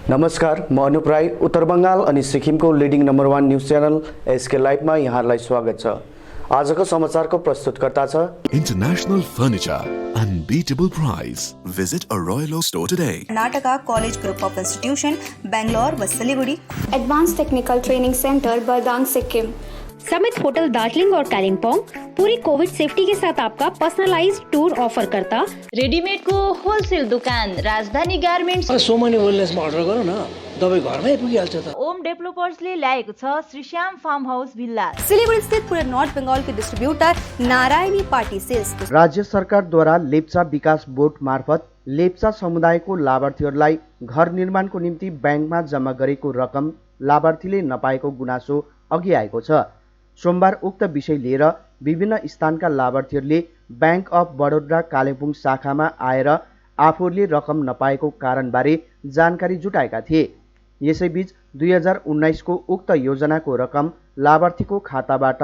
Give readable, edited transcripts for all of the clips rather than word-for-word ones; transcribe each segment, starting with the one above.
नमस्कार, म अनुप राई। उत्तर बंगाल अनि सिक्किमको leading number 1 news channel SK लाइभमा यहाँलाई स्वागत छ। आजको समाचारको प्रस्तुतकर्ता छ International Furniture, unbeatable price. Visit a Royal Oak store today. Karnataka college group of institution Bangalore व Siliguri, advance technical training centre Bardang Sikkim, summit hotel Darjeeling और कालिम्पोंग पूरी कोविड सेफ्टी के साथ आपका पर्सनलाइज्ड टूर ऑफर करता। रेडीमेड को होलसेल दुकान राजधानी गार्मेन्ट्स। सोमनी होलसेलमा अर्डर गरौँ न, दबाई घरमै पुगिहाल्छ त। ओम डेभलपर्सले ल्याएको छ Shri Shyam farm house villa. Siliguri स्थित पूरे नॉर्थ बंगाल के डिस्ट्रीब्यूटर नारायणी पार्टी सेल्स। राज्य सरकारद्वारा लेप्चा विकास बोर्ड मार्फत लेप्चा समुदायको लाभार्थीहरूलाई घर निर्माणको निम्ति ब्याङ्कमा जम्मा गरेको रकम लाभार्थीले नपाएको गुनासो अघि आएको छ। सोमबार उक्त विषय लिएर विभिन्न स्थानका लाभार्थीहरूले बैंक अफ बडोदरा कालिम्पोङ शाखामा आएर आफूहरूले रकम नपाएको कारणबारे जानकारी जुटाएका थिए। यसैबीच 2019 को उक्त योजनाको रकम लाभार्थीको खाताबाट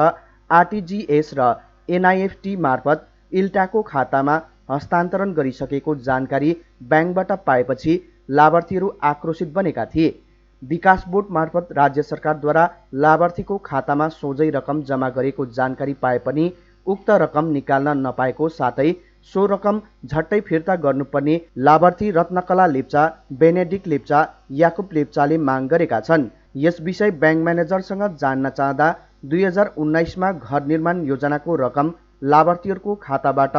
आरटीजीएस र एनआईएफटी मार्फत इल्टाको खातामा हस्तान्तरण गरिसकेको जानकारी ब्याङ्कबाट पाएपछि लाभार्थीहरू आक्रोशित बनेका थिए। विकास बोर्ड मार्फत राज्य सरकारद्वारा लाभार्थीको खातामा सोझै रकम जम्मा गरेको जानकारी पाए पनि उक्त रकम निकाल्न नपाएको साथै सो रकम झट्टै फिर्ता गर्नुपर्ने लाभार्थी रत्नकला लेप्चा, बेनेडिक्ट लेप्चा, याकुब लेप्चाले माग गरेका छन्। यस विषय ब्याङ्क म्यानेजरसँग जान्न चाहँदा 2019 मा घर निर्माण योजनाको रकम लाभार्थीहरूको खाताबाट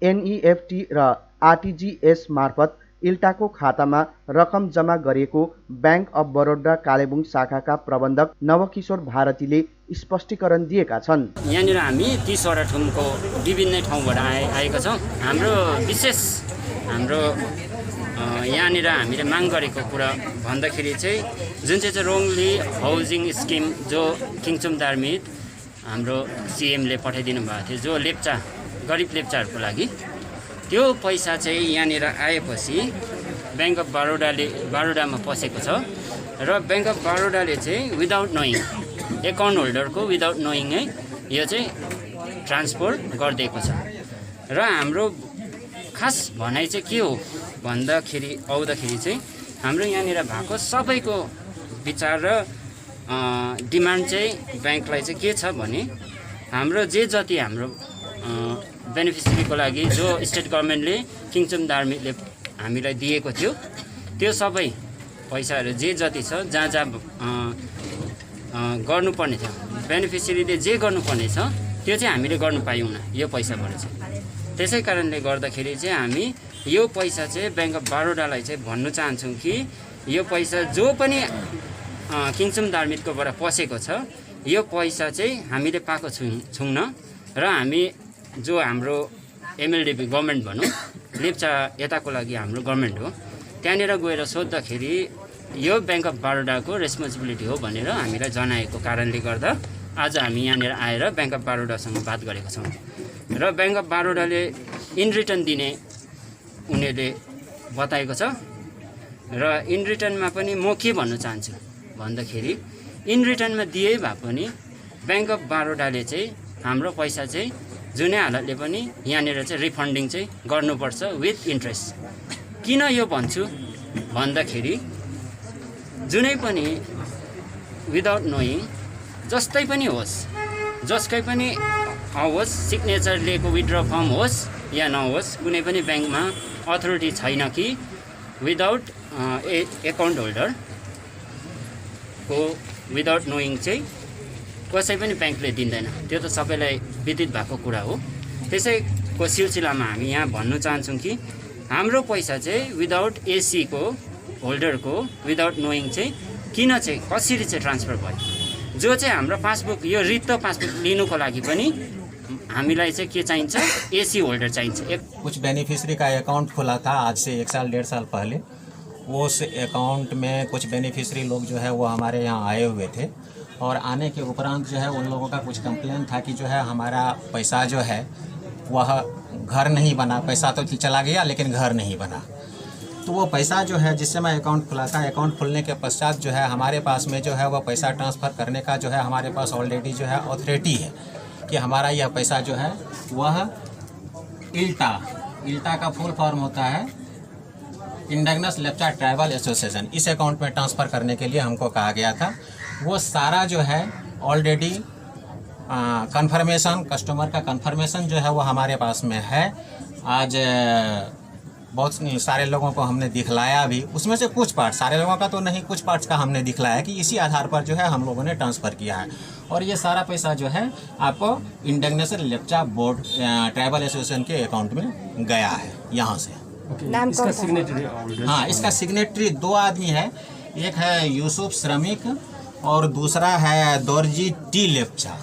एनईएफटी र आरटीजीएस मार्फत इल्टाको खातामा रकम जम्मा गरिएको बैंक अफ बडोदरा कालेबुङ शाखाका प्रबन्धक नवकिशोर भारतीले स्पष्टीकरण दिएका छन्। यहाँनिर हामी 30 वटा ठाउँको विभिन्न ठाउँबाट आएका छौँ। हाम्रो विशेष यहाँनिर हामीले माग गरेको कुरा भन्दाखेरि चाहिँ जुन चाहिँ रोङली हाउसिङ स्किम जो किङचुम धार्मिक हाम्रो सीएमले पठाइदिनु भएको थियो, जो लेप्चा गरिब लेप्चाहरूको लागि, त्यो पैसा चाहिँ यहाँनिर आएपछि बैंक अफ बडोदामा पसेको छ र बैंक अफ बडोदाले चाहिँ विदाउट नोइङ एकाउन्ट होल्डरको विदाउट नोइङै यो चाहिँ ट्रान्सफर गरिदिएको छ। र हाम्रो खास भनाइ चाहिँ के हो आउँदाखेरि चाहिँ हाम्रो यहाँनिर भएको सबैको विचार र डिमान्ड चाहिँ ब्याङ्कलाई चाहिँ के छ भने हाम्रो जे जति हाम्रो बेनिफिसिरीको लागि जो स्टेट गभर्मेन्टले किङचुम धार्मिकले हामीलाई दिएको थियो त्यो सबै पैसाहरू जे जति छ जहाँ गर्नुपर्ने छ, बेनिफिसिरीले जे गर्नुपर्ने छ त्यो चाहिँ हामीले गर्नु पायौँन यो पैसाबाट चाहिँ। त्यसै कारणले गर्दाखेरि चाहिँ हामी यो पैसा चाहिँ बैंक अफ बडोदालाई चाहिँ भन्नु चाहन्छौँ कि यो पैसा जो पनि किङचुम धार्मिककोबाट पसेको छ यो पैसा चाहिँ हामीले पाएको छौँ र हामी जो हाम्रो एमएलडिपी गभर्मेन्ट भनौँ, लेप्चा यताको लागि हाम्रो गभर्मेन्ट हो, त्यहाँनिर गएर सोद्धाखेरि यो बैंक अफ बडोदाको रेस्पोन्सिबिलिटी हो भनेर हामीलाई जनाएको कारणले गर्दा आज हामी यहाँनिर आएर बैंक अफ बडोदासँग बात गरेका छौँ। र बैंक अफ बडोदाले इन रिटर्न दिने उनीहरूले बताएको छ। र इन रिटर्नमा पनि म के भन्न चाहन्छु भन्दाखेरि इन रिटर्नमा दिए भए पनि बैंक अफ बडोदाले चाहिँ हाम्रो पैसा चाहिँ जुनै हालतले पनि यहाँनिर चाहिँ रिफन्डिङ चाहिँ गर्नुपर्छ विथ इन्ट्रेस्ट। किन यो भन्छु भन्दाखेरि जुनै पनि विदाउट नोइङ जस्तै पनि होस्, जसकै पनि होस्, सिग्नेचर लिएको विथड्र फर्म होस् या नहोस्, कुनै पनि ब्याङ्कमा अथोरिटी छैन कि विदाउट एकाउन्ट होल्डरको विदाउट नोइङ चाहिँ कसै पनि ब्याङ्कले दिँदैन। त्यो त सबैलाई विदित भएको कुरा हो। त्यसैको सिलसिलामा हामी यहाँ भन्नु चाहन्छौँ कि हाम्रो पैसा चाहिँ विदाउट एसीको होल्डरको विदाउट नोइङ चाहिँ किन चाहिँ कसरी चाहिँ ट्रान्सफर भयो, जो चाहिँ हाम्रो पासबुक यो रित्त पासबुक लिनुको लागि पनि हामीलाई चाहिँ के चाहिन्छ, एसी होल्डर चाहिन्छ। कुछ बेनिफिशियरी का अकाउंट खुला था आज से 1 साल 1.5 साल पहले। वो उस अकाउंट में कुछ बेनिफिशियरी लोग जो है वो हमारे यहाँ आए हुए थे और आने के उपरांत जो है उन लोगों का कुछ कंप्लेन था कि जो है हमारा पैसा जो है वह घर नहीं बना, पैसा तो चला गया लेकिन घर नहीं बना। तो वो पैसा जो है जिस समय अकाउंट खुला था, अकाउंट खुलने के पश्चात जो है हमारे पास में जो है वह पैसा ट्रांसफ़र करने का जो है हमारे पास ऑलरेडी जो है अथॉरिटी है कि हमारा यह पैसा जो है वह इल्टा का फुल फॉर्म होता है इंडिजिनस लेप्चा ट्राइबल एसोसिएशन, इस अकाउंट में ट्रांसफ़र करने के लिए हमको कहा गया था। वो सारा जो है ऑलरेडी कंफर्मेशन, कस्टमर का कंफर्मेशन जो है वो हमारे पास में है। आज बहुत सारे लोगों को हमने दिखलाया भी, उसमें से कुछ पार्ट, सारे लोगों का तो नहीं, कुछ पार्ट्स का हमने दिखलाया कि इसी आधार पर जो है हम लोगों ने ट्रांसफ़र किया है। और ये सारा पैसा जो है आपको indigenous Lepcha board tribal association के अकाउंट में गया है यहाँ से। नाम कौन सा? हाँ, इसका सिग्नेटरी 2 आदमी है, एक है यूसुफ श्रमिक और दूसरा है दौरजी टी लेप्चा।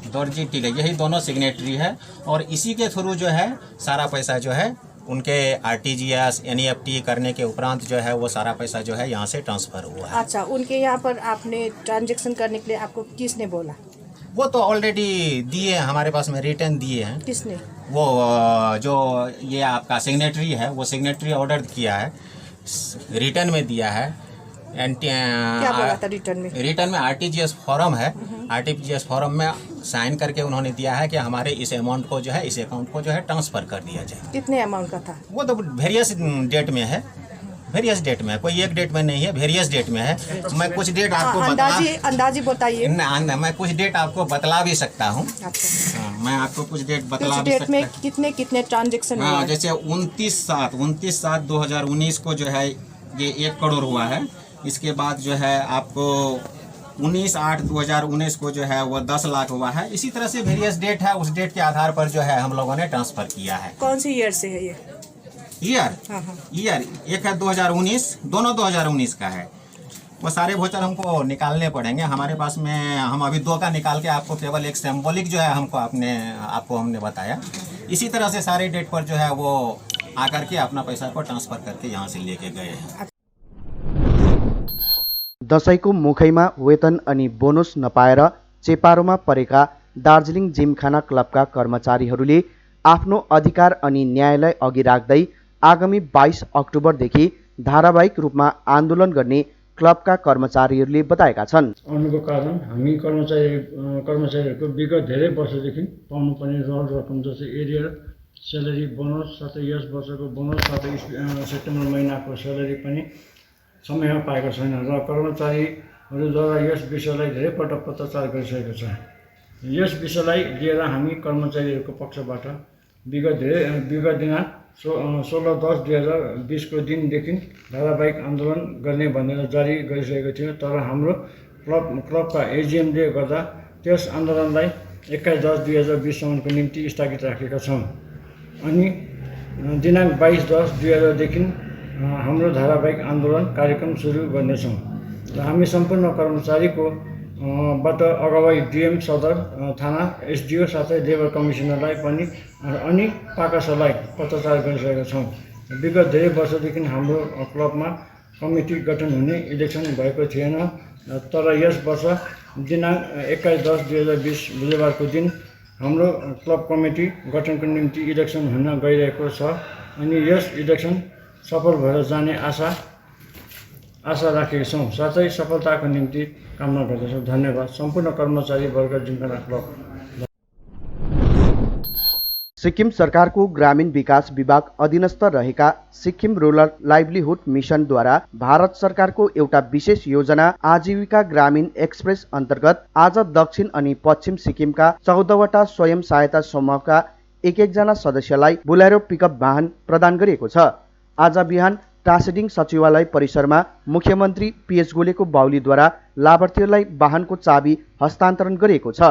दौरजी टी, यही दोनों सिग्नेटरी है। और इसी के थ्रू जो है सारा पैसा जो है उनके RTGS NEFT करने के उपरांत जो है वो सारा पैसा जो है यहाँ से ट्रांसफ़र हुआ है। अच्छा, उनके यहाँ पर आपने ट्रांजैक्शन करने के लिए आपको किसने बोला? वो तो ऑलरेडी दिए, हमारे पास में रिटर्न दिए हैं। किसने? वो जो ये आपका सिग्नेटरी है, वो सिग्नेटरी ऑर्डर किया है, रिटर्न में दिया है। क्या बोला था रिटर्न में? रिटर्न में RTGS फॉर्म है, RTGS फॉर्म में साइन करके उन्होंने दिया है कि हमारे इस अमाउंट को जो है, इस अकाउंट को जो है ट्रांसफ़र कर दिया जाए। कितने अमाउंट का था? वो तो वेरियस डेट में है, वेरियस डेट में है, कोई एक डेट में नहीं है, वेरियस डेट में है। मैं कुछ डेट आपको अंदाजी बताइए। मैं कुछ डेट आपको बतला भी सकता हूँ। अच्छा, मैं आपको कुछ डेट बतला भी डेट में सकता। कितने ट्रांजेक्शन? जैसे 29/7/2019 को जो है ये 1 करोड़ हुआ है। इसके बाद जो है आपको 19/8/2019 को जो है वो 10 लाख हुआ है। इसी तरह से वेरियस डेट है, उस डेट के आधार पर जो है हम लोगों ने ट्रांसफ़र किया है। कौन सी ईयर से है ये? ईयर एक है 2019, दोनों 2019 का है। वो सारे वोचर हमको निकालने पड़ेंगे हमारे पास में। हम अभी 2 का निकाल के आपको केवल एक सिंबॉलिक जो है आपको हमने बताया। इसी तरह से सारे डेट पर जो है वो आकर के अपना पैसा को ट्रांसफ़र करके यहाँ से लेके गए हैं। दशैंको मुखैमा वेतन अनि बोनस नपाएर चेपारोमा परेका दार्जिलिङ जिमखाना क्लबका कर्मचारीहरूले आफ्नो अधिकार अनि न्यायलाई अघि राख्दै आगामी 22 अक्टोबरदेखि धारावाहिक रूपमा आन्दोलन गर्ने क्लबका कर्मचारीहरूले बताएका छन्। आउनुको कारण हामी कर्मचारीहरूको विगत धेरै वर्षदेखि पाउनुपर्ने रकम जस्तै एरियर, स्यालेरी, बोनस, साथै यस वर्षको बोनस, साथै सेप्टेम्बर महिनाको स्यालेरी पनि समयमा पाएको छैन र कर्मचारीहरूद्वारा यस विषयलाई धेरै पटक पत्रचार गरिसकेको छ। यस विषयलाई लिएर हामी कर्मचारीहरूको पक्षबाट विगत दिनाङ्क 16/10/2020 को दिनदेखि धारावाहिक आन्दोलन गर्ने भनेर जारी गरिसकेको थियो। तर हाम्रो क्लबका AGMले गर्दा त्यस आन्दोलनलाई 21/10/2020 सम्मको निम्ति स्थगित राखेका छौँ। अनि दिनाङ्क 22/10/2000देखि हाम्रो धारावाहिक आन्दोलन कार्यक्रम सुरु गर्नेछौँ र हामी सम्पूर्ण कर्मचारीको बाट अगुवाई DM सदर थाना, SDO साथै लेबर कमिसनरलाई पनि अनि पाकासलाई पत्रचार गरिसकेका छौँ। विगत धेरै वर्षदेखि हाम्रो क्लबमा कमिटी गठन हुने इलेक्सन भएको थिएन। तर यस वर्ष दिनाङ्क 21/10/2020 बुधबारको दिन हाम्रो क्लब कमिटी गठनको निम्ति इलेक्सन हुन गइरहेको छ अनि यस इलेक्सन सफल भएर जाने आशा राखेका छौँ। साथै सफलताको निम्ति कामना गर्दछौँ। धन्यवाद। सम्पूर्ण कर्मचारी वर्ग जिमखाना क्लब। सिक्किम सरकारको ग्रामीण विकास विभाग अधीनस्थ रहेका सिक्किम रूरल लाइभलीहुड मिसनद्वारा भारत सरकारको एउटा विशेष योजना आजीविका ग्रामीण एक्सप्रेस अन्तर्गत आज दक्षिण अनि पश्चिम सिक्किमका 14वटा स्वयं सहायता समूहका एक जना सदस्यलाई बोलेरो पिकअप वाहन प्रदान गरिएको छ। आज बिहान टासिडिङ सचिवालय परिसरमा मुख्यमन्त्री PS गोलेको बाहुलीद्वारा लाभार्थीहरूलाई वाहनको चाबी हस्तान्तरण गरिएको छ।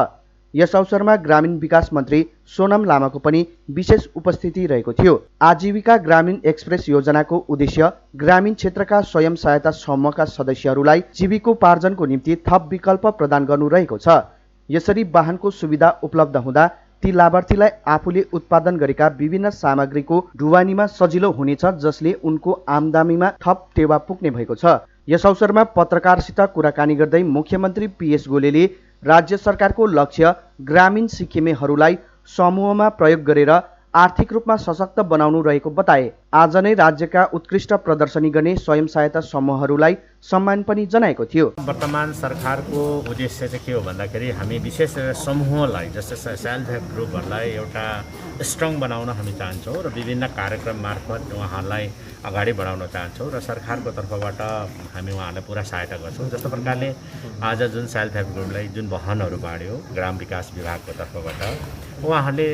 यस अवसरमा ग्रामीण विकास मन्त्री सोनम लामाको पनि विशेष उपस्थिति रहेको थियो। आजीविका ग्रामीण एक्सप्रेस योजनाको उद्देश्य ग्रामीण क्षेत्रका स्वयं सहायता समूहका सदस्यहरूलाई जीविकोपार्जनको निम्ति थप विकल्प प्रदान गर्नु रहेको छ। यसरी वाहनको सुविधा उपलब्ध हुँदा ती लाभार्थीलाई आफूले उत्पादन गरेका विभिन्न सामग्रीको ढुवानीमा सजिलो हुनेछ, जसले उनको आमदामीमा थप टेवा पुग्ने भएको छ। यस अवसरमा पत्रकारसित कुराकानी गर्दै मुख्यमन्त्री PS गोलेले राज्य सरकारको लक्ष्य ग्रामीण सिक्किमेहरूलाई समूहमा प्रयोग गरेर आर्थिक रूपमा सशक्त बनाउनु रहेको बताए। आज नै राज्यका उत्कृष्ट प्रदर्शनी गर्ने स्वयं सहायता समूहहरूलाई सम्मान पनि जनाएको थियो। वर्तमान सरकारको उद्देश्य चाहिँ के हो भन्दाखेरि हामी विशेष समूहलाई जस्तै सेल्फ हेल्प ग्रुपहरूलाई एउटा स्ट्रङ बनाउन हामी चाहन्छौँ र विभिन्न कार्यक्रम मार्फत उहाँहरूलाई अगाडि बढाउन चाहन्छौँ र सरकारको तर्फबाट हामी उहाँहरूलाई पुरा सहायता गर्छौँ। जस्तो प्रकारले आज जुन सेल्फ हेल्प ग्रुपलाई जुन वाहनहरू बाँड्यो ग्राम विकास विभागको तर्फबाट उहाँहरूले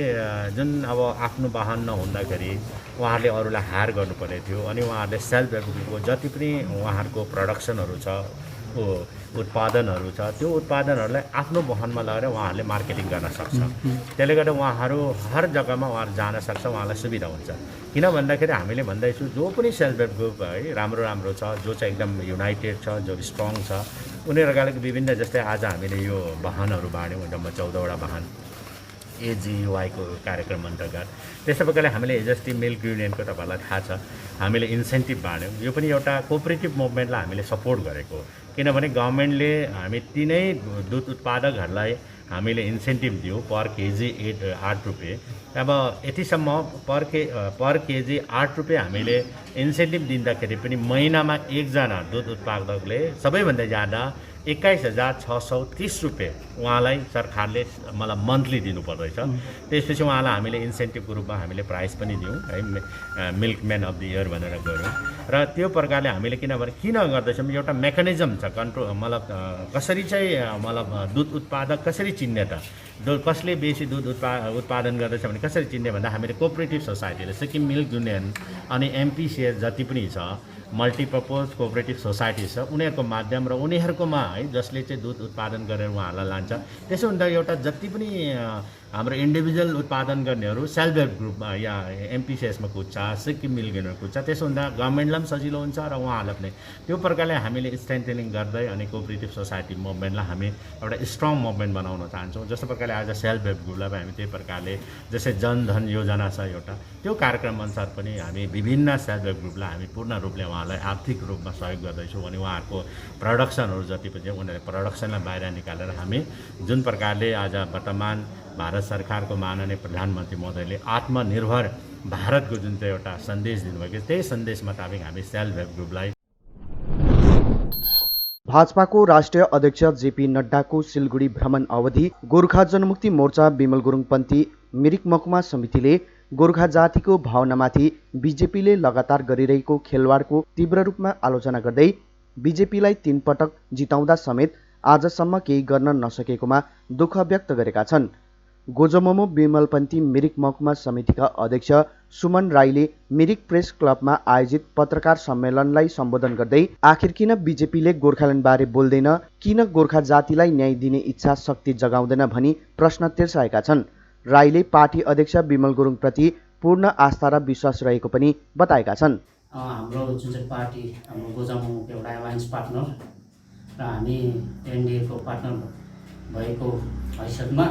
जुन अब आफ्नो वाहन नहुँदाखेरि उहाँहरूले अरूलाई हायर गर्नुपर्ने थियो अनि उहाँहरूले सेल्फ हेल्प ग्रुपको जति पनि उहाँहरूको प्रडक्सनहरू छ उत्पादनहरू छ त्यो उत्पादनहरूलाई आफ्नो वाहनमा लगेर उहाँहरूले मार्केटिङ गर्न सक्छ। त्यसले गर्दा उहाँहरू हर जग्गामा उहाँहरू जान सक्छ, उहाँलाई सुविधा हुन्छ। किन भन्दाखेरि हामीले भन्दैछु जो पनि सेल्फ हेल्प ग्रुप है राम्रो छ, जो चाहिँ एकदम युनाइटेड छ, जो स्ट्रङ छ, उनीहरूलाई विभिन्न जस्तै आज हामीले यो वाहनहरू बाँड्यौँ, जम्मा 14वटा वाहन एजिवाईको कार्यक्रम अन्तर्गत। त्यस्तै प्रकारले हामीले हिजोअस्ति मिल्क युनियनको तपाईँहरूलाई थाहा छ हामीले इन्सेन्टिभ बाँड्यौँ। यो पनि एउटा कोअपरेटिभ मुभमेन्टलाई हामीले सपोर्ट गरेको, किनभने गभर्मेन्टले हामी तिनै दुध उत्पादकहरूलाई हामीले इन्सेन्टिभ दियौँ पर केजी 8 रुपियाँ। अब यतिसम्म पर केजी 8 रुपियाँ हामीले इन्सेन्टिभ दिँदाखेरि पनि महिनामा एकजना दुध उत्पादकले सबैभन्दा ज्यादा 21,630 रुपियाँ उहाँलाई सरकारले मतलब मन्थली दिनुपर्दैछ। त्यसपछि उहाँलाई हामीले इन्सेन्टिभको रूपमा हामीले प्राइज पनि दियौँ है, मिल्कम्यान अफ द इयर भनेर गऱ्यौँ। र त्यो प्रकारले हामीले किन गर्दैछौँ एउटा मेकानिजम छ कन्ट्रोल, मतलब कसरी चाहिँ मतलब दुध उत्पादक कसरी चिन्ने त, कसले बेसी दुध उत्पादन गर्दैछ भने कसरी चिन्ने भन्दा हामीले कोअपरेटिभ सोसाइटीले सिक्किम मिल्क युनियन अनि एमपिसिएस जति पनि छ मल्टिपर्पज कोअपरेटिभ सोसाइटी छ उनीहरूको माध्यम र उनीहरूकोमा है जसले चाहिँ दुध उत्पादन गरेर उहाँहरूलाई लान्छ। त्यसो हुँदा एउटा जति पनि हाम्रो इन्डिभिजुअल उत्पादन गर्नेहरू सेल्फ हेल्प ग्रुपमा या एमपिसिएसमा कुद्छ, सिक्किम मिल्क युनियनमा कुद्छ। त्यसो हुँदा गभर्मेन्टलाई पनि सजिलो हुन्छ र उहाँहरूलाई पनि। त्यो प्रकारले हामीले स्ट्रेन्थनिङ गर्दै अनि कोअपरेटिभ सोसाइटी मुभमेन्टलाई हामी एउटा स्ट्रङ मुभमेन्ट बनाउन चाहन्छौँ। जस्तो प्रकारले आज सेल्फ हेल्प ग्रुपलाई पनि हामी त्यही प्रकारले जस्तै जनधन योजना छ एउटा, त्यो कार्यक्रम अनुसार पनि हामी विभिन्न सेल्फ हेल्प ग्रुपलाई हामी पूर्ण रूपले उहाँलाई आर्थिक रूपमा सहयोग गर्दैछौँ। अनि उहाँहरूको प्रडक्सनहरू जति पनि उनीहरूले प्रडक्सनलाई बाहिर निकालेर हामी जुन प्रकारले आज वर्तमान भारत सरकारको माननीय प्रधानमन्त्री महोदयले आत्मनिर्भर भारतको जुन चाहिँ एउटा सन्देश दिनुभएको त्यही सन्देश मुताबिक हामी सेल्फ हेल्प ग्रुपलाई। भाजपाको राष्ट्रिय अध्यक्ष जेपी नड्डाको सिलगढी भ्रमण अवधि गोर्खा जनमुक्ति मोर्चा बिमल गुरुङपन्थी मिरिक महकुमा समितिले गोर्खा जातिको भावनामाथि बिजेपीले लगातार गरिरहेको खेलवाडको तीव्र रूपमा आलोचना गर्दै बिजेपीलाई 3 पटक जिताउँदा समेत आजसम्म केही गर्न नसकेकोमा दुःख व्यक्त गरेका छन्। गोजमोमो बिमलपन्थी मिरिक महकुमा समितिका अध्यक्ष सुमन राईले मिरिक प्रेस क्लबमा आयोजित पत्रकार सम्मेलनलाई सम्बोधन गर्दै आखिर किन बिजेपीले गोर्खाल्यान्डबारे बोल्दैन, किन गोर्खा जातिलाई न्याय दिने इच्छा शक्ति जगाउँदैन भनी प्रश्न तिर्साएका छन्। राईले पार्टी अध्यक्ष बिमल गुरुङप्रति पूर्ण आस्था र विश्वास रहेको पनि बताएका छन्। हाम्रो जुन चाहिँ पार्टी हाम्रो गोजमोमोको एउटा एलायन्स पार्टनर र हामी एनडिएको पार्टनर भएको हैसियतमा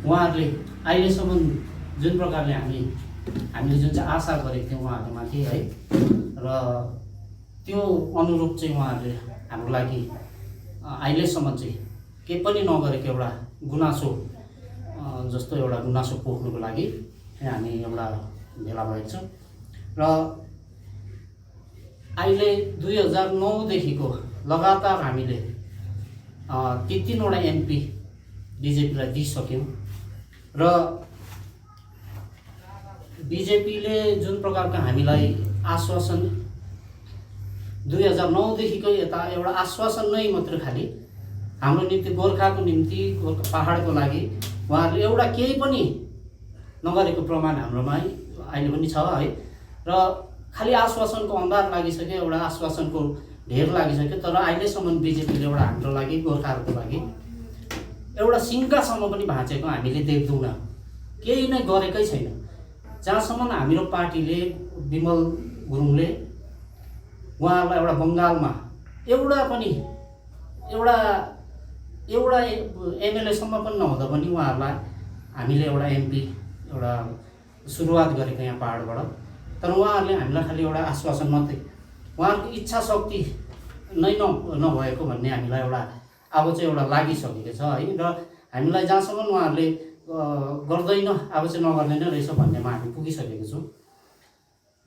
उहाँहरूले अहिलेसम्म जुन प्रकारले हामीले जुन चाहिँ आशा गरेको थियौँ उहाँहरूमाथि है र त्यो अनुरूप चाहिँ उहाँहरूले हाम्रो लागि अहिलेसम्म चाहिँ केही पनि नगरेको एउटा गुनासो जस्तो एउटा गुनासो पोख्नुको लागि हामी एउटा भेला भएको छौँ। र अहिले 2009 देखिको लगातार हामीले 3वटा एमपी बिजेपीलाई दिइसक्यौँ र बिजेपीले जुन प्रकारको हामीलाई आश्वासन 2009 देखिको यता एउटा आश्वासन नै मात्र खाली हाम्रो निम्ति गोर्खाको निम्ति गोर्खा पहाडको लागि उहाँहरूले एउटा केही पनि नगरेको प्रमाण हाम्रोमा अहिले पनि छ है। र खालि आश्वासनको अन्धार लागिसक्यो, एउटा आश्वासनको ढेर लागिसक्यो, तर अहिलेसम्म बिजेपीले एउटा हाम्रो लागि गोर्खाहरूको लागि एउटा सिङ्कासम्म पनि भाँचेको हामीले देख्दैनौँ, केही नै गरेकै छैन। जहाँसम्म हाम्रो पार्टीले बिमल गुरुङले उहाँहरूलाई एउटा बङ्गालमा एउटा एमएलएसम्म पनि नहुँदा पनि उहाँहरूलाई हामीले एउटा एमपी एउटा सुरुवात गरेको यहाँ पहाडबाट, तर उहाँहरूले हामीलाई खालि एउटा आश्वासन मात्रै, उहाँहरूको इच्छा शक्ति नै नभएको भन्ने हामीलाई एउटा अब चाहिँ एउटा लागिसकेको छ है। र हामीलाई जहाँसम्म उहाँहरूले गर्दैन, अब चाहिँ नगर्ने नै रहेछ भन्नेमा हामी पुगिसकेको छौँ।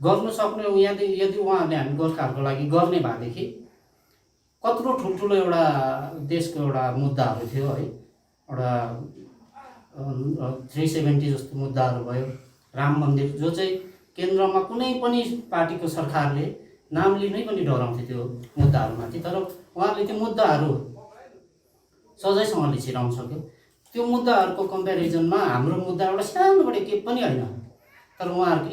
गर्नु सक्ने यदि उहाँहरूले हामी गोर्खाहरूको लागि गर्ने भएदेखि कत्रो ठुल्ठुलो एउटा देशको एउटा मुद्दाहरू थियो है, एउटा 370 जस्तो मुद्दाहरू भयो, राम मन्दिर, जो चाहिँ केन्द्रमा कुनै पनि पार्टीको सरकारले नाम लिनै पनि डराउँथ्यो त्यो मुद्दाहरूमाथि। तर उहाँहरूले त्यो मुद्दाहरू सजिलैसँगले छिराउन सक्यो। त्यो मुद्दाहरूको कम्पेरिजनमा हाम्रो मुद्दा एउटा सानोबाट के पनि होइन, तर उहाँहरूको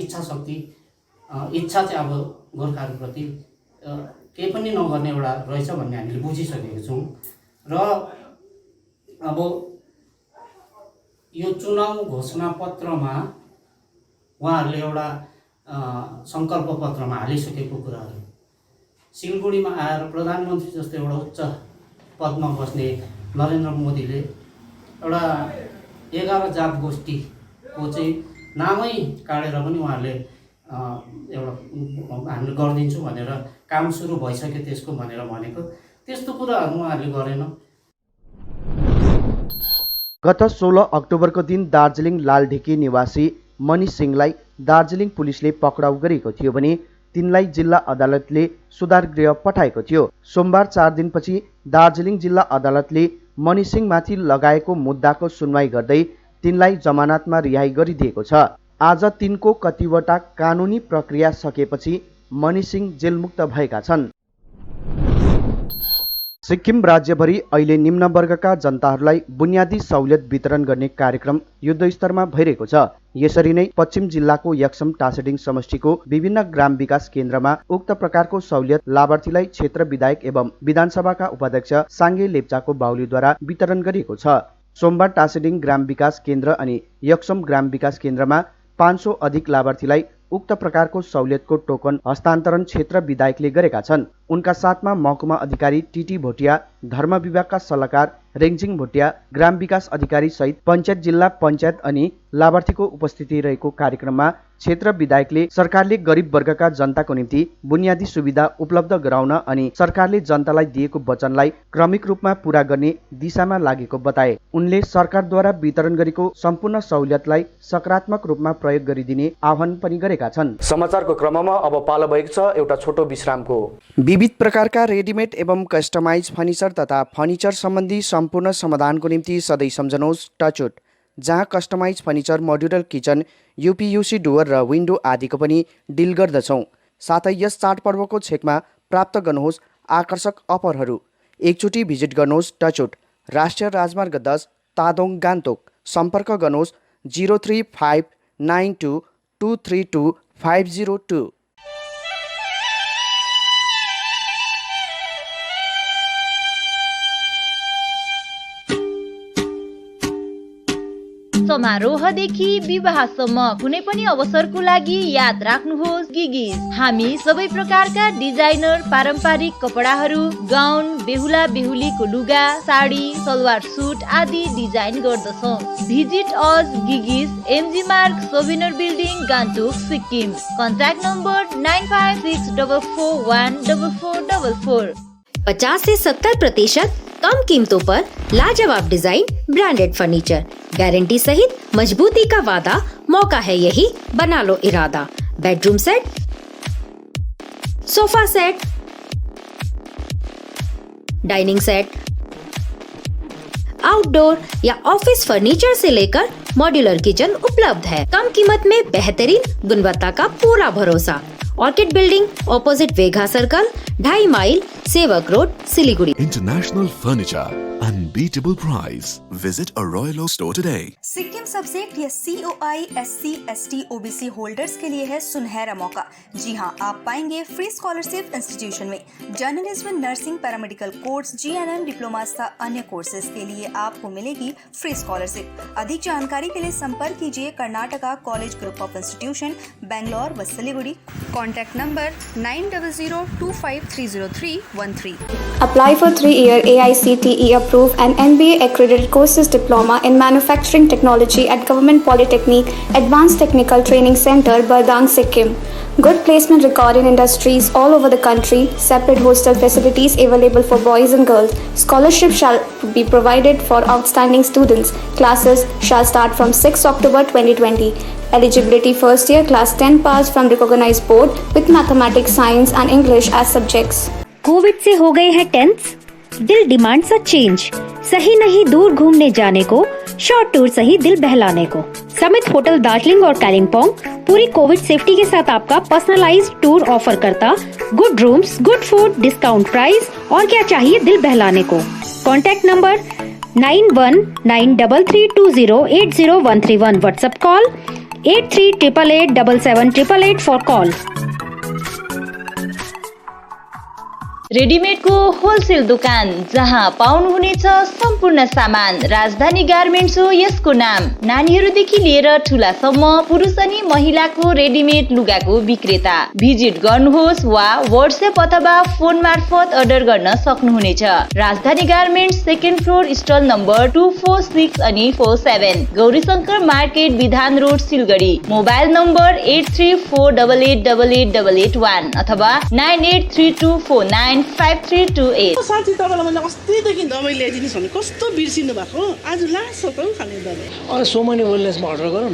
इच्छा चाहिँ अब गोर्खाहरूप्रति केही पनि नगर्ने एउटा रहेछ भन्ने हामीले बुझिसकेको छौँ। र अब यो चुनाव घोषणा पत्रमा उहाँहरूले एउटा सङ्कल्प पत्रमा हालिसकेको कुराहरू, सिलगढीमा आएर प्रधानमन्त्री जस्तो एउटा उच्च पदमा बस्ने नरेन्द्र मोदीले एउटा 11 जात गोष्ठीको चाहिँ नामै काटेर पनि उहाँहरूले एउटा हामीले गरिदिन्छौँ भनेर काम सुरु भइसक्यो त्यसको भनेर भनेको, त्यस्तो कुराहरू उहाँहरूले गरेन। गत 16 अक्टोबरको दिन दार्जिलिङ लालढिकी निवासी मनिष सिंहलाई दार्जिलिङ पुलिसले पक्राउ गरेको थियो भने तिनलाई जिल्ला अदालतले सुधार गृह पठाएको थियो। सोमबार 4 दिनपछि दार्जिलिङ जिल्ला अदालतले मनिष सिंहमाथि लगाएको मुद्दाको सुनवाई गर्दै तिनलाई जमानतमा रिहाई गरिदिएको छ। आज तिनको कतिवटा कानुनी प्रक्रिया सकेपछि मनिष सिंह जेलमुक्त भएका छन्। सिक्किम राज्यभरि अहिले निम्न वर्गका जनताहरूलाई बुनियादी सहुलियत वितरण गर्ने कार्यक्रम युद्धस्तरमा भइरहेको छ। यसरी नै पश्चिम जिल्लाको यक्सम टासीडिङ समष्टिको विभिन्न ग्राम विकास केन्द्रमा उक्त प्रकारको सहुलियत लाभार्थीलाई क्षेत्र विधायक एवं विधानसभाका उपाध्यक्ष साङ्गे लेप्चाको बाहुलीद्वारा वितरण गरिएको छ। सोमबार टासीडिङ ग्राम विकास केन्द्र अनि यक्सम ग्राम विकास केन्द्रमा 500 अधिक लाभार्थीलाई उक्त प्रकारको सहुलियतको टोकन हस्तान्तरण क्षेत्र विधायकले गरेका छन्। उनका साथमा महकुमा अधिकारी टिटी भोटिया, धर्म विभागका सल्लाहकार रेङजिङ भोटिया, ग्राम विकास अधिकारी सहित पञ्चायत, जिल्ला पञ्चायत अनि लाभार्थीको उपस्थिति रहेको कार्यक्रममा क्षेत्र विधायकले सरकारले गरिब वर्गका जनताको निम्ति बुनियादी सुविधा उपलब्ध गराउन अनि सरकारले जनतालाई दिएको वचनलाई क्रमिक रूपमा पूरा गर्ने दिशामा लागेको बताए। उनले सरकारद्वारा वितरण गरेको सम्पूर्ण सहुलियतलाई सकारात्मक रूपमा प्रयोग गरिदिने आह्वान पनि गरेका छन्। समाचारको क्रममा अब पालो भएको छ एउटा छोटो विश्रामको। विविध प्रकारका रेडिमेड एवं कस्टमाइज फर्निचर तथा फर्निचर सम्बन्धी सम्पूर्ण समाधानको निम्ति सधैँ सम्झनुहोस् टचवुड, जहाँ customise furniture, modular kitchen, UPVC door र विन्डो आदिको पनि डिल गर्दछौँ। साथै यस चाडपर्वको छेकमा प्राप्त गर्नुहोस् आकर्षक अफरहरू। एकचोटि भिजिट गर्नुहोस् टचवुड, राष्ट्रिय राजमार्ग 10, तादोङ, गान्तोक। सम्पर्क गर्नुहोस् 035922322502। समारोहदेखि विवाहसम्म कुनै पनि अवसरको लागि याद राख्नुहोस् गिगिस। हामी सबै प्रकारका डिजाइनर पारम्परिक कपडाहरू, गाउन, बेहुला बेहुलीको लुगा, साडी, सलवार सुट आदि डिजाइन गर्दछौँ। Visit us Gigi's, MG Marg, souvenir building, Gangtok, Sikkim. Contact number 9564414444। 50 से 70% कम कीमतों पर लाजवाब डिजाइन, ब्रांडेड फर्नीचर, गारंटी सहित मजबूती का वादा। मौका है यही, बना लो इरादा। Bedroom set, sofa set, dining set, outdoor या ऑफिस फर्नीचर से लेकर मॉड्यूलर किचन उपलब्ध है। कम कीमत में बेहतरीन गुणवत्ता का पूरा भरोसा। ऑर्किड बिल्डिंग, ऑपोजिट वेगा सर्कल, 2.5 माइल, सेवक road, Siliguri. International Furniture, unbeatable price. Visit a Royal Oak store today. Sikkim subject या COI SC ST OBC holders के लिए है सुनहरा मौका। जी हाँ, आप पाएंगे फ्री स्कॉलरशिप इंस्टीट्यूशन में journalism, nursing, paramedical course, GNM diploma तथा अन्य कोर्सेज के लिए आपको मिलेगी फ्री स्कॉलरशिप। अधिक जानकारी के लिए संपर्क कीजिए Karnataka college group of institution, Bangalore व Siliguri. Contact number 90025303 513. Apply for 3-year AICTE approved and MBA accredited courses diploma in manufacturing technology at Government Polytechnic Advanced Technical Training Center, Bardang, Sikkim. Good placement record in industries all over the country. Separate hostel facilities available for boys and girls. Scholarship shall be provided for outstanding students. Classes shall start from 6 October 2020. Eligibility first year class 10 pass from recognized board with mathematics, science and English as subjects. COVID से हो गए हैं tense, दिल demands a change. सही नहीं दूर घूमने जाने को, शॉर्ट टूर सही दिल बहलाने को। समित होटल दार्जिलिंग और कालिम्पोंग पूरी कोविड सेफ्टी के साथ आपका पर्सनलाइज्ड टूर ऑफर करता। Good rooms, good food, discount price और क्या चाहिए दिल बहलाने को। Contact number 919332080131। WhatsApp call 8388877888 for call. रेडिमेडको होलसेल दोकान जहाँ पाउनुहुनेछ सम्पूर्ण सामान। राजधानी गार्मेन्ट्स हो यसको नाम। नानीहरूदेखि लिएर ठुलासम्म पुरुष अनि महिलाको रेडिमेड लुगाको विक्रेता। भिजिट गर्नुहोस् वा व्हाट्सएप अथवा फोन मार्फत अर्डर गर्न सक्नुहुनेछ। राजधानी garments second floor stall number 246 अनि 47, गौरीशंकर मार्केट, विधान रोड, सिलगढी। मोबाइल नम्बर 8348888881 अथवा 9832495328। साथी तपाईँलाई मैले अस्तिदेखि दबाई ल्याइदिनुहोस् भने कस्तो बिर्सिनु भएको, आज लास्ट छ त खाने दबाई। अरे सोमनी वेलनेसमा अर्डर गरौँ न,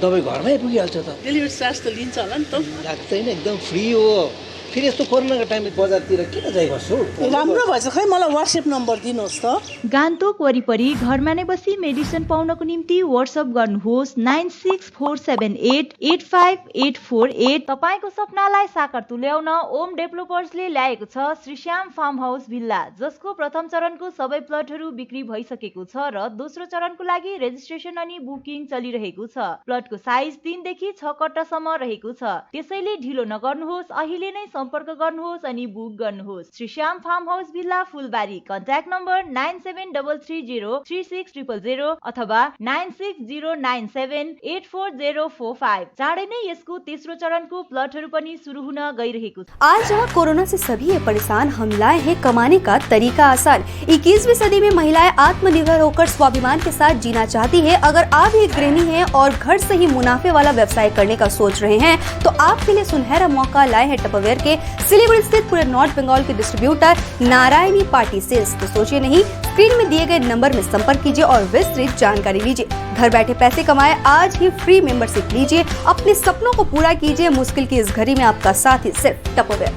दबाई घरमै पुगिहाल्छ त। डेलिभरी चार्ज त लिन्छ होला नि त? लाग्दैन, एकदम फ्री हो। फेरि यस्तो कोरोनाको टाइममा बजारतिर किन जाइ बस्छु? राम्रो भएछ, खै मलाई व्हाट्सएप नम्बर दिनुहोस् त। गान्तोक वरिपरि घरमा नै बसी मेडिसिन पाउनको निम्ति व्हाट्सएप गर्नुहोस् 9647885848। तपाईको सपनालाई साकार तुल्याउन ओम डेभलपर्सले ल्याएको छ श्रीश्याम फार्म हाउस भिल्ला, जसको प्रथम चरणको सबै प्लटहरू बिक्री भइसकेको छ र दोस्रो चरणको लागि रेजिस्ट्रेसन अनि बुकिङ चलिरहेको छ। प्लटको साइज 3 देखि 6 कट्टासम्म रहेको छ, त्यसैले ढिलो नगर्नुहोस्, अहिले नै सम्पर्क गर्नुहोस् अनि बुक गर्नुहोस्। श्रीश्याम फार्म हाउस भिल्ला, फुलबारी। कन्ट्याक्ट नम्बर 9733036000 अथवा 9609784045। चाँडै नै यसको तेस्रो चरणको प्लटहरू पनि सुरु हुन गइरहेको छ। आज जहाँ कोरोना से सभी है परेशान, हम लाए हैं कमाने का तरीका आसान। 21वीं सदी में महिलाएं आत्मनिर्भर होकर स्वाभिमान के साथ जीना चाहती है। अगर आप एक गृहिणी हैं और घर से ही मुनाफे वाला व्यवसाय करने का सोच रहे हैं तो आपके लिए सुनहरा मौका लाए हैं टपरवेयर के सिलीगुड़ी स्थित पूरे नॉर्थ बंगाल के डिस्ट्रीब्यूटर नारायणी पार्टी सेल्स। तो सोचिए नहीं, स्क्रीन में दिए गए नंबर में संपर्क कीजिए और विस्तृत जानकारी लीजिए। घर बैठे पैसे कमाए, आज ही फ्री मेंबरशिप लीजिए, अपने सपनों को पूरा कीजिए। मुश्किल की इस घड़ी में आपका साथ ही सिर्फ टपरवेयर।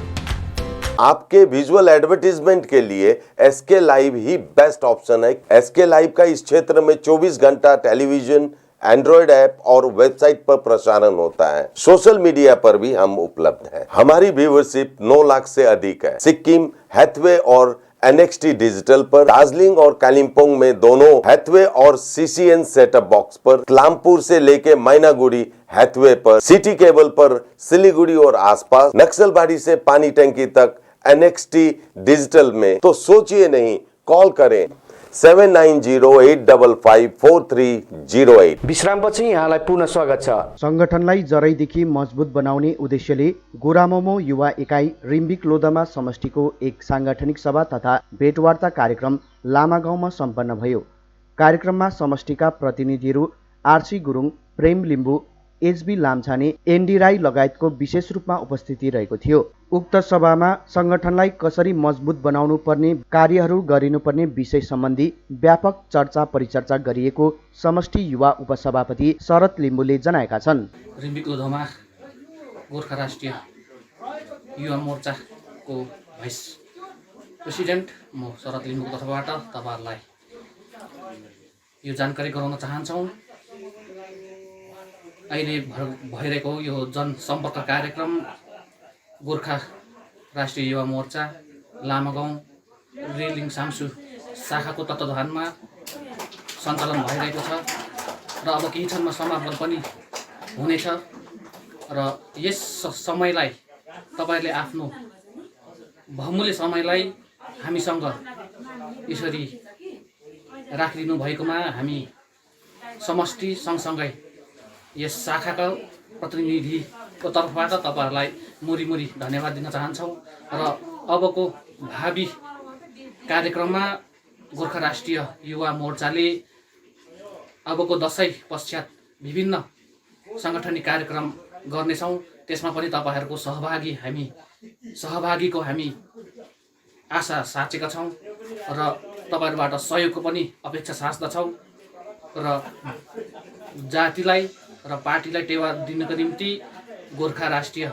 आपके विजुअल एडवर्टीजमेंट के लिए एसके लाइव ही बेस्ट ऑप्शन है। एसके लाइव का इस क्षेत्र में 24 घंटा टेलीविजन, एंड्रॉइड ऐप और वेबसाइट पर प्रसारण होता है। सोशल मीडिया पर भी हम उपलब्ध हैं। हमारी व्यूवरशिप 9 लाख से अधिक है। सिक्किम, हैथवे और NXT डिजिटल पर, दार्जिलिंग और कालिम्पोंग में दोनों हैथवे और CCN सेटअप बॉक्स पर, क्लामपुर से लेके मैनागुड़ी हैथवे पर, सिटी केबल पर सिलीगुड़ी और आसपास, नक्सलबाड़ी से पानी टंकी तक NXT डिजिटल में। तो सोचिए नहीं, कॉल करें 7908554308। विश्रामपछि यहाँलाई पुनः स्वागत छ। संगठनलाई जरैदेखि मजबुत बनाउने उद्देश्यले गोरामोमो युवा इकाइ रिम्बिक लोधमा समष्टिको एक सांगठनिक सभा तथा भेटवार्ता कार्यक्रम लामागाउँमा सम्पन्न भयो। कार्यक्रममा समष्टिका प्रतिनिधिहरू आरसी गुरुङ, प्रेम लिम्बू, एचबी लामछाने, एनडी राई लगायतको विशेष रूपमा उपस्थिति रहेको थियो। उक्त सभामा संगठनलाई कसरी मजबुत बनाउनु पर्ने, कार्यहरू गरिनुपर्ने विषय सम्बन्धी व्यापक चर्चा परिचर्चा गरिएको समष्टि युवा उपसभापति शरद लिम्बूले जनाएका छन्। रिम्बिक लोधमा गोर्खा राष्ट्रिय युवा मोर्चाको भाइस प्रेसिडेन्ट म शरद लिम्बूको तर्फबाट तपाईहरुलाई यो जानकारी गराउन चाहन्छौँ। अहिले भइरहेको यो जनसम्पर्क कार्यक्रम गोर्खा राष्ट्रिय युवा मोर्चा लामागाउँ रेलिङ साम्सु शाखाको तत्त्वावधानमा सञ्चालन भइरहेको छ र अब केही क्षणमा समापन पनि हुनेछ र यस समयलाई तपाईहरुले आफ्नो बहुमूल्य समयलाई हामीसँग यसरी राखिदिनु भएकोमा हामी समष्टि सँगसँगै यस शाखाको प्रतिनिधिको तर्फबाट तपाईहरुलाई मुरी धन्यवाद दिन चाहन्छौँ र अबको भावी कार्यक्रममा गोर्खा राष्ट्रिय युवा मोर्चाले अबको दसैँ पश्चात विभिन्न साङ्गठनिक कार्यक्रम गर्नेछौँ। त्यसमा पनि तपाईँहरूको सहभागीको हामी आशा साचेका छौँ र तपाईँहरूबाट सहयोगको पनि अपेक्षा साच्दछौँ र जातिलाई र पार्टीलाई टेवा दिनको निम्ति गोर्खा राष्ट्रिय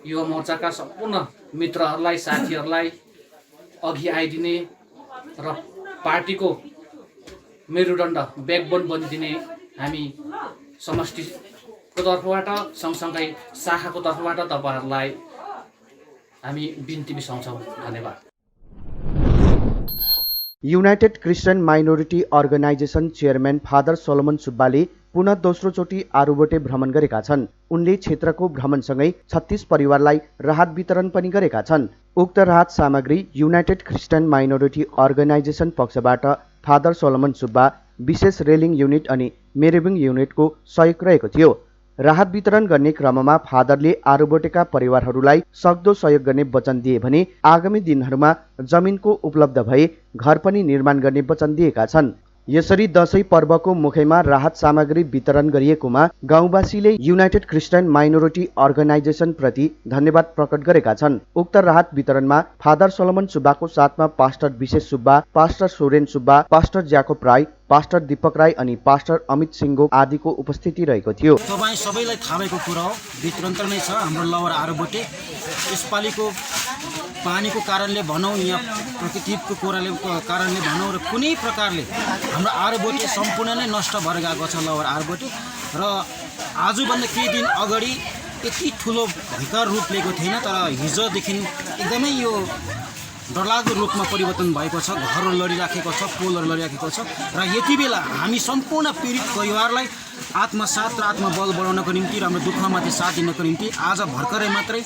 युवा मोर्चाका सम्पूर्ण मित्रहरूलाई, साथीहरूलाई अघि आइदिने र पार्टीको मेरुदण्ड ब्याकबोन बनिदिने हामी समष्टिको तर्फबाट सँगसँगै शाखाको तर्फबाट तपाईँहरूलाई हामी बिन्ती बिसाउँछौँ। धन्यवाद। United Christian minority organisation chairman father Solomon सुब्बाले पुनः दोस्रोचोटि आरुबोटे भ्रमण गरेका छन्। उनले क्षेत्रको भ्रमणसँगै 36 परिवारलाई राहत वितरण पनि गरेका छन्। उक्त राहत सामग्री युनाइटेड क्रिस्चियन माइनोरिटी अर्गनाइजेसन पक्षबाट फादर सोलोमन सुब्बा, विशेष रेलिङ युनिट अनि मेरेबिङ युनिटको सहयोग रहेको थियो। राहत वितरण गर्ने क्रममा फादरले आरुबोटेका परिवारहरूलाई सक्दो सहयोग गर्ने वचन दिए भने आगामी दिनहरूमा जमिनको उपलब्ध भए घर पनि निर्माण गर्ने वचन दिएका छन्। यसरी दशैं पर्वको मुखैमा राहत सामग्री वितरण गरिएकोमा गाउँवासीले युनाइटेड क्रिस्चियन माइनोरिटी अर्गनाइजेसन प्रति धन्यवाद प्रकट गरेका छन्। उक्त राहत वितरणमा फादर सोलोमन सुब्बाको साथमा pastor Vishesh Subba, pastor Soren Subba, pastor Jacob Rai, pastor Deepak Rai अनि पास्टर अमित सिंह आदिको उपस्थिति रहेको थियो। तपाईँ सबैलाई थाहा भएको कुरा हो, भित्रन्तर नै छ हाम्रो लवर आरुबोटे। यसपालिको पानीको कारणले भनौँ या प्रकृतिको कारणले भनौँ र कुनै प्रकारले हाम्रो आरुबोटे सम्पूर्ण नै नष्ट भएर गएको छ लवर आरुबोटे। र आजभन्दा केही दिन अगाडि यति ठुलो भयङ्कर रूप लिएको थिएन, तर हिजोदेखि एकदमै यो डरलाग्दो रूपमा परिवर्तन भएको छ। घरहरू लडिराखेको छ, पोलहरू लडिराखेको छ र यति बेला हामी सम्पूर्ण पीडित परिवारलाई आत्मसात र आत्मबल बढाउनको निम्ति र हाम्रो दुःखमाथि साथ दिनको निम्ति आज भर्खरै मात्रै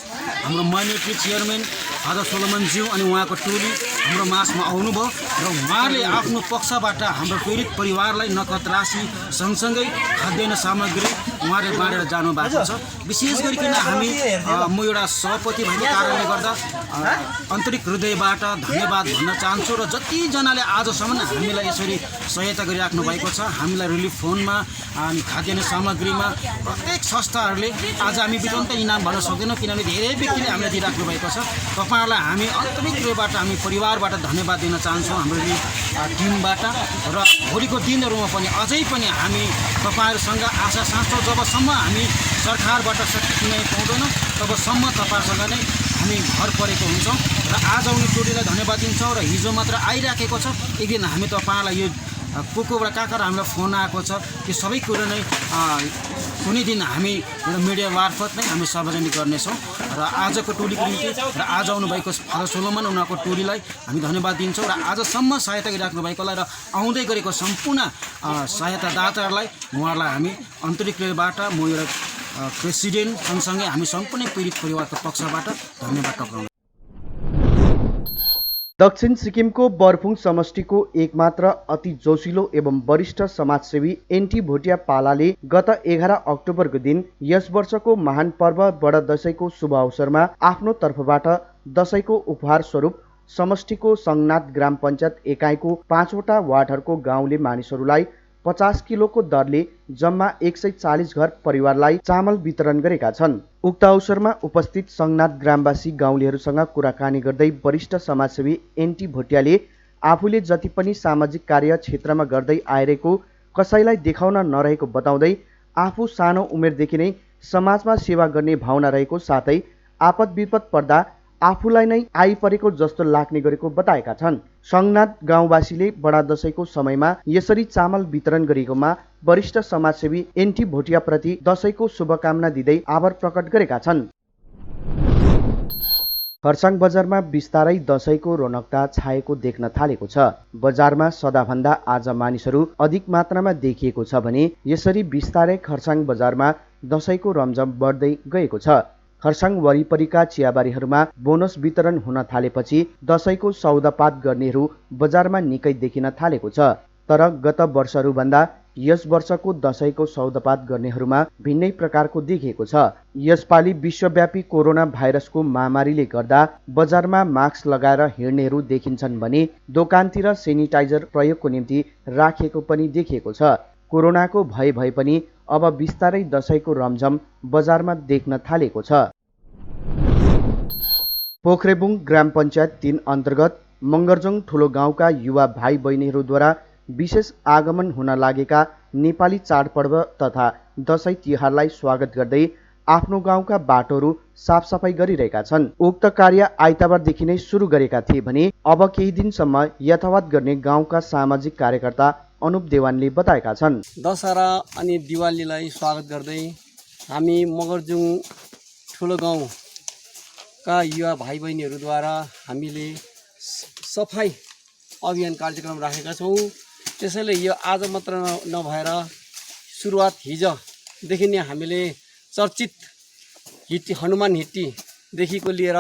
हाम्रो माइनोरिटी चेयरम्यान फादर सोलोमनज्यू अनि उहाँको टोली हाम्रो माझमा आउनुभयो र उहाँले आफ्नो पक्षबाट हाम्रो पीडित परिवारलाई नगद राशि सँगसँगै खाद्यान्न सामग्री उहाँले बाँडेर जानुभएको छ। विशेष गरिकन हामी म एउटा सभापति भएको कारणले गर्दा आन्तरिक हृदयबाट धन्यवाद भन्न चाहन्छु र जतिजनाले आजसम्म हामीलाई यसरी सहायता गरिराख्नु भएको छ, हामीलाई रिलिफ फन्डमा अनि खाद्यान्न सामग्रीमा प्रत्येक संस्थाहरूले आज हामी बितन्त इनाम भन्न सक्दैनौँ किनभने धेरै व्यक्तिले हामीलाई दिइराख्नु भएको छ। तपाईँहरूलाई हामी आन्तरिक हृदयबाट हामी परिवारबाट धन्यवाद दिन चाहन्छौँ हाम्रो टिमबाट र भोलिको दिनहरूमा पनि अझै पनि हामी तपाईँहरूसँग आशा साँच्छौँ। जबसम्म हामी सरकारबाट सठिक न्याय पाउँदैनौँ तबसम्म तपाईँहरूसँग नै हामी घर परेको हुन्छौँ र आज आउने टोलीलाई धन्यवाद दिन्छौँ। र हिजो मात्र आइराखेको छ, एक दिन हामी तपाईँहरूलाई यो कोबाट कहाँ हामीलाई फोन आएको छ, त्यो सबै कुरो नै कुनै दिन हामी एउटा मिडिया मार्फत नै हामी सार्वजनिक गर्नेछौँ। र आजको टोलीको निम्ति र आज आउनुभएको फादर सोलोमन उनीहरूको टोलीलाई हामी धन्यवाद दिन्छौँ र आजसम्म सहायता गरिराख्नु भएकोलाई र आउँदै गरेको सम्पूर्ण सहायतादाताहरूलाई उहाँहरूलाई हामी आन्तरिक हृदयबाट म एउटा प्रेसिडेन्ट सँगसँगै हामी सम्पूर्ण पीडित परिवारको पक्षबाट धन्यवाद टक्राउँछौँ। दक्षिण सिक्किमको बर्फुङ समष्टिको एकमात्र अति जोसिलो एवं वरिष्ठ समाजसेवी एनटी भोटिया पालाले गत 11 अक्टोबरको दिन यस वर्षको महान पर्व बडा दशैंको शुभ अवसरमा आफ्नो तर्फबाट दशैंको उपहार स्वरूप समष्टिको सङ्गनाथ ग्राम पञ्चायत एकाइको 5वटा वार्डहरूको गाउँले मानिसहरूलाई 50 किलोको दरले जम्मा 140 घर परिवारलाई चामल वितरण गरेका छन्। उक्त अवसरमा उपस्थित सङ्गनाथ ग्रामवासी गाउँलेहरूसँग कुराकानी गर्दै वरिष्ठ समाजसेवी एनटी भोटियाले आफूले जति पनि सामाजिक कार्य क्षेत्रमा गर्दै आइरहेको कसैलाई देखाउन नरहेको बताउँदै आफू सानो उमेरदेखि नै समाजमा सेवा गर्ने भावना रहेको साथै आपद विपद पर्दा आफूलाई नै आइपरेको जस्तो लाग्ने गरेको बताएका छन्। सङ्गनाथ गाउँवासीले बडा दशैंको समयमा यसरी चामल वितरण गरेकोमा वरिष्ठ समाजसेवी एनटी भोटियाप्रति दशैंको शुभकामना दिँदै आभार प्रकट गरेका छन्। खरसाङ बजारमा बिस्तारै दशैंको रौनकता छाएको देख्न थालेको छ। बजारमा सदाभन्दा आज मानिसहरू अधिक मात्रामा देखिएको छ भने यसरी बिस्तारै खरसाङ बजारमा दशैंको रमझम बढ्दै गएको छ। खरसाङ वरिपरिका चियाबारीहरूमा बोनस वितरण हुन थालेपछि दशैंको सौदापात गर्नेहरू बजारमा निकै देखिन थालेको छ। तर गत वर्षहरूभन्दा यस वर्षको दशैंको सौदापात गर्नेहरूमा भिन्नै प्रकारको देखिएको छ। यसपालि विश्वव्यापी कोरोना भाइरसको महामारीले गर्दा बजारमा मास्क लगाएर हिँड्नेहरू देखिन्छन् भने दोकानतिर सेनिटाइजर प्रयोगको निम्ति राखिएको पनि देखिएको छ। कोरोनाको भय भए पनि अब बिस्तारै दशैंको रमझम बजारमा देख्न थालेको छ। पोखरेबुङ ग्राम पञ्चायत 3 अन्तर्गत मङ्गरजोङ ठुलो गाउँका युवा भाइ बहिनीहरूद्वारा विशेष आगमन हुन लागेका नेपाली चाडपर्व तथा दशैं तिहारलाई स्वागत गर्दै आफ्नो गाउँका बाटोहरू साफसफाई गरिरहेका छन्। उक्त कार्य आइतबारदेखि नै सुरु गरेका थिए भने अब केही दिनसम्म यथावत गर्ने गाउँका सामाजिक कार्यकर्ता अनुप देवानले बताएका छन्। दशहरा अनि दिवालीलाई स्वागत गर्दै हामी मगरजुङ ठुलो गाउँका युवा भाइ बहिनीहरूद्वारा हामीले सफाई अभियान कार्यक्रम राखेका छौँ। त्यसैले यो आज मात्र नभएर सुरुवात हिजोदेखि नै हामीले चर्चित हिट्टी हनुमान हिट्टीदेखिको लिएर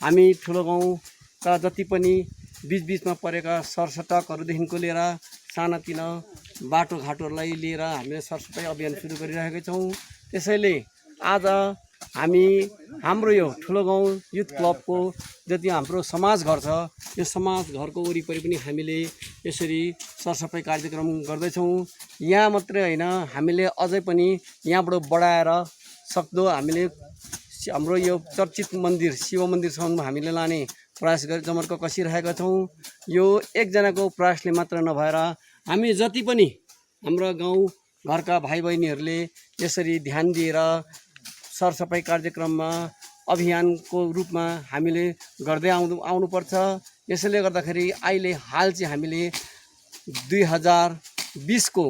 हामी ठुलो गाउँका जति पनि बिचबिचमा परेका सरसटकहरूदेखिको लिएर सानातिना बाटोघाटोहरूलाई लिएर हामीले सरसफाई अभियान सुरु गरिरहेका छौँ। त्यसैले आज हामी हाम्रो यो ठुलो गाउँ युथ क्लबको जति हाम्रो समाज घर छ यो समाज घरको वरिपरि पनि हामीले यसरी सरसफाई कार्यक्रम गर्दैछौँ। यहाँ मात्रै होइन हामीले अझै पनि यहाँबाट बढाएर सक्दो हामीले हाम्रो यो चर्चित मन्दिर शिव मन्दिरसम्म हामीले लाने प्रयास जमर्को कसिरहेका छौँ। यो एकजनाको प्रयासले मात्र नभएर हामी जति पनि हाम्रो गाउँ घरका भाइ बहिनीहरूले यसरी ध्यान दिएर सरसफाई कार्यक्रममा अभियानको रूपमा हामीले गर्दै आउनुपर्छ। यसैले गर्दाखेरि अहिले हाल चाहिँ हामीले 2020 को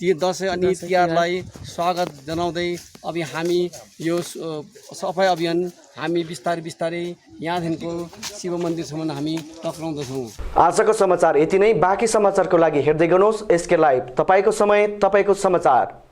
दशैं अनि तिहारलाई स्वागत जनाउँदै अब हामी यो सफाई अभियान हामी बिस्तारै यहाँदेखिको शिव मन्दिरसम्म हामी टक्राउँदछौँ। आजको समाचार यति नै। बाँकी समाचारको लागि हेर्दै गर्नुहोस् एसके लाइभ। तपाईँको समय, तपाईँको समाचार।